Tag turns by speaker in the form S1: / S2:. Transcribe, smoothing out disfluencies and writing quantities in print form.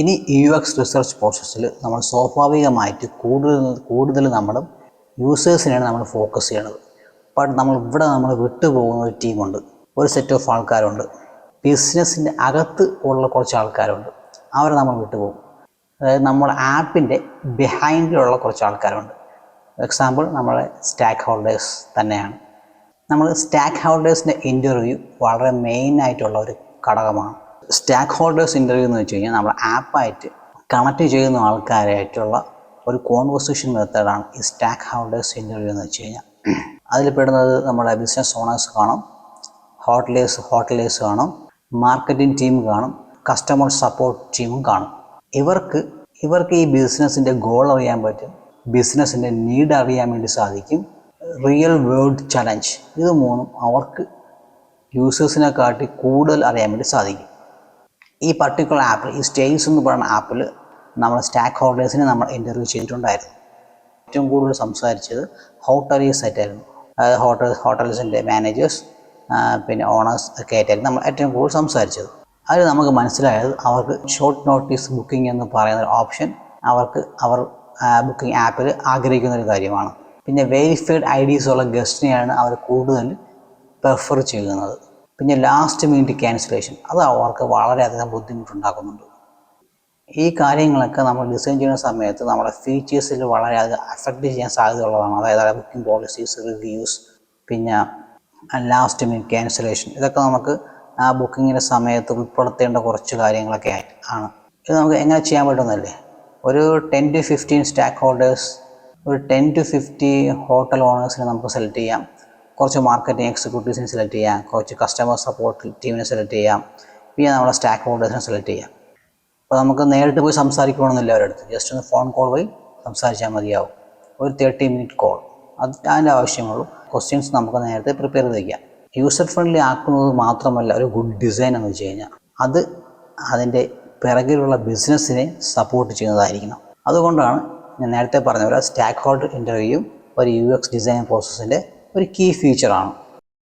S1: ഇനി UX research പ്രോസസ്സിൽ നമ്മൾ സ്വാഭാവികമായിട്ട് കൂടുതൽ നമ്മുടെ യൂസേഴ്സിനെയാണ് നമ്മൾ ഫോക്കസ് ചെയ്യണത്. ബട്ട് നമ്മൾ വിട്ടുപോകുന്ന ഒരു ടീമുണ്ട്, ഒരു സെറ്റ് ഓഫ് ആൾക്കാരുണ്ട്. ബിസിനസ്സിൻ്റെ അകത്ത് ഉള്ള കുറച്ച് ആൾക്കാരുണ്ട്, അവരെ നമ്മൾ വിട്ടുപോകും. അതായത് നമ്മുടെ ആപ്പിൻ്റെ ബിഹൈൻഡിലുള്ള കുറച്ച് ആൾക്കാരുണ്ട്. എക്സാമ്പിൾ നമ്മളെ സ്റ്റാക്ക് ഹോൾഡേഴ്സ് തന്നെയാണ്. നമ്മൾ സ്റ്റാക്ക് ഹോൾഡേഴ്സിൻ്റെ ഇൻ്റർവ്യൂ വളരെ മെയിനായിട്ടുള്ള ഒരു ഘടകമാണ്. സ്റ്റാക്ക് ഹോൾഡേഴ്സ് ഇൻ്റർവ്യൂ എന്ന് വെച്ച് കഴിഞ്ഞാൽ നമ്മുടെ ആപ്പായിട്ട് കണക്ട് ചെയ്യുന്ന ആൾക്കാരായിട്ടുള്ള ഒരു കോൺവെർസേഷൻ മെത്തേഡാണ് ഈ സ്റ്റാക്ക് ഹോൾഡേഴ്സ് ഇൻ്റർവ്യൂ എന്ന് വെച്ച് കഴിഞ്ഞാൽ. അതിൽ പെടുന്നത് നമ്മുടെ ബിസിനസ് ഓണേഴ്സ് കാണും, ഹോട്ടലേഴ്സ് കാണും, മാർക്കറ്റിംഗ് ടീം കാണും, കസ്റ്റമർ സപ്പോർട്ട് ടീമും കാണും. ഇവർക്ക് ഈ ബിസിനസ്സിൻ്റെ ഗോൾ അറിയാൻ പറ്റും, ബിസിനസ്സിൻ്റെ നീഡ് അറിയാൻ വേണ്ടി സാധിക്കും, റിയൽ വേൾഡ് ചലഞ്ച്, ഇത് മൂന്നും അവർക്ക് യൂസേഴ്സിനെ കാട്ടി കൂടുതൽ അറിയാൻ വേണ്ടി സാധിക്കും. ഈ പർട്ടിക്കുലർ ആപ്പിൽ, ഈ സ്റ്റേജസ് എന്ന് പറയുന്ന ആപ്പിൽ നമ്മൾ സ്റ്റാക്ക് ഹോൾഡേഴ്സിനെ നമ്മൾ ഇൻ്റർവ്യൂ ചെയ്തിട്ടുണ്ടായിരുന്നു. ഏറ്റവും കൂടുതൽ സംസാരിച്ചത് ഹോട്ടലേഴ്സ് ആയിട്ടായിരുന്നു. അതായത് ഹോട്ടൽസിൻ്റെ മാനേജേഴ്സ് പിന്നെ ഓണേഴ്സ് ഒക്കെ ആയിട്ടായിരുന്നു നമ്മൾ ഏറ്റവും കൂടുതൽ സംസാരിച്ചത്. അതിൽ നമുക്ക് മനസ്സിലായത് അവർക്ക് ഷോർട്ട് നോട്ടീസ് ബുക്കിംഗ് എന്ന് പറയുന്ന ഒരു ഓപ്ഷൻ അവർ ബുക്കിംഗ് ആപ്പിൽ ആഗ്രഹിക്കുന്ന ഒരു കാര്യമാണ്. പിന്നെ വെരിഫൈഡ് IDs ഉള്ള ഗസ്റ്റിനെയാണ് അവർ കൂടുതൽ പ്രിഫർ ചെയ്യുന്നത്. പിന്നെ ലാസ്റ്റ് മിനിറ്റ് ക്യാൻസലേഷൻ, അത് അവർക്ക് വളരെയധികം ബുദ്ധിമുട്ടുണ്ടാക്കുന്നുണ്ട്. ഈ കാര്യങ്ങളൊക്കെ നമ്മൾ ഡിസൈൻ ചെയ്യുന്ന സമയത്ത് നമ്മുടെ ഫീച്ചേഴ്സിൽ വളരെയധികം അഫക്റ്റ് ചെയ്യാൻ സാധ്യതയുള്ളതാണ്. അതായത് ബുക്കിംഗ് പോളിസീസ്, റിവ്യൂസ്, പിന്നെ ലാസ്റ്റ് മിനിറ്റ് ക്യാൻസലേഷൻ, ഇതൊക്കെ നമുക്ക് ആ ബുക്കിങ്ങിൻ്റെ സമയത്ത് ഉൾപ്പെടുത്തേണ്ട കുറച്ച് കാര്യങ്ങളൊക്കെ ആണ്. ഇത് നമുക്ക് എങ്ങനെ ചെയ്യാൻ പറ്റുന്നതല്ലേ? ഒരു 10 to 15 സ്റ്റാക്ക് ഹോൾഡേഴ്സ്, ഒരു 10 to 50 ഹോട്ടൽ ഓണേഴ്സിനെ നമുക്ക് സെലക്ട് ചെയ്യാം, കുറച്ച് മാർക്കറ്റിംഗ് എക്സിക്യൂട്ടീവ്സിനെ സെലക്ട് ചെയ്യാം, കുറച്ച് കസ്റ്റമർ സപ്പോർട്ട് ടീമിനെ സെലക്ട് ചെയ്യാം, പിന്നെ നമ്മുടെ സ്റ്റാക്ക് ഹോൾഡേഴ്സിനെ സെലക്ട് ചെയ്യാം. അപ്പോൾ നമുക്ക് നേരിട്ട് പോയി സംസാരിക്കണമെന്നില്ല അവരുടെ അടുത്ത്, ജസ്റ്റ് ഒന്ന് ഫോൺ കോൾ വഴി സംസാരിച്ചാൽ മതിയാവും. ഒരു 30 minute കോൾ, അതിൻ്റെ ആവശ്യമുള്ളൂ. ക്വസ്റ്റ്യൻസ് നമുക്ക് നേരത്തെ പ്രിപ്പയർ ചെയ്ത് വയ്ക്കാം. യൂസർ ഫ്രണ്ട്ലി ആക്കുന്നത് മാത്രമല്ല ഒരു ഗുഡ് ഡിസൈൻ എന്ന് വെച്ച് കഴിഞ്ഞാൽ അത് അതിൻ്റെ പിറകിലുള്ള ബിസിനസ്സിനെ സപ്പോർട്ട് ചെയ്യുന്നതായിരിക്കണം. അതുകൊണ്ടാണ് ഞാൻ നേരത്തെ പറഞ്ഞ പോലെ സ്റ്റാക്ക് ഹോൾഡർ ഇൻ്റർവ്യൂ ഒരു UX ഡിസൈൻ പ്രോസസ്സിൻ്റെ ഒരു കീ ഫീച്ചറാണ്.